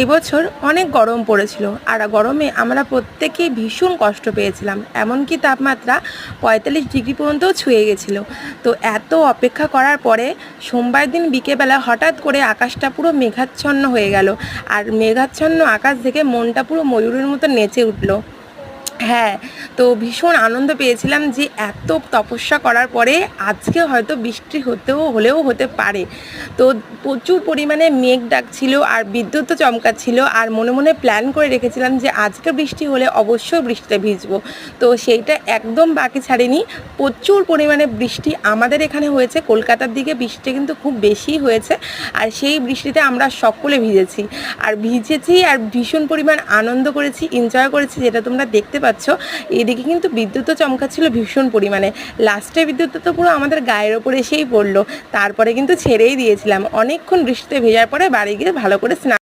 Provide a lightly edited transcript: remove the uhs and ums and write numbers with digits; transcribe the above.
এবছর অনেক গরম পড়েছিল আর গরমে আমরা প্রত্যেকেই ভীষণ কষ্ট পেয়েছিলাম, এমনকি তাপমাত্রা 45 ডিগ্রি পর্যন্তও ছুঁয়ে গেছিলো। তো এত অপেক্ষা করার পরে সোমবার দিন বিকেলবেলা হঠাৎ করে আকাশটা পুরো মেঘাচ্ছন্ন হয়ে গেল, আর মেঘাচ্ছন্ন আকাশ দেখে মনটা পুরো ময়ূরের মতো নেচে উঠলো। হ্যাঁ, তো ভীষণ আনন্দ পেয়েছিলাম যে এত তপস্যা করার পরে আজকে হয়তো বৃষ্টি হলেও হতে পারে। তো প্রচুর পরিমাণে মেঘ ডাকছিল আর বিদ্যুৎও চমকাচ্ছিল, আর মনে মনে প্ল্যান করে রেখেছিলাম যে আজকে বৃষ্টি হলে অবশ্যই বৃষ্টিতে ভিজবো। তো সেইটা একদম বাকি ছাড়েনি। প্রচুর পরিমাণে বৃষ্টি আমাদের এখানে হয়েছে, কলকাতার দিকে বৃষ্টি কিন্তু খুব বেশি হয়েছে, আর সেই বৃষ্টিতে আমরা সকলে ভিজেছি আর ভীষণ পরিমাণ আনন্দ করেছি, এনজয় করেছি, যেটা তোমরা দেখতে পাচ্ছ। এদিকে কিন্তু বিদ্যুৎও চমকাচ্ছিল ভীষণ পরিমাণে। লাস্টে বিদ্যুৎ তো পুরো আমাদের গায়ের ওপরে এসেই পড়লো, তারপরে কিন্তু ছেড়েই দিয়েছিলাম। অনেকক্ষণ বৃষ্টিতে ভেজার পরে বাড়ি গিয়ে ভালো করে স্নান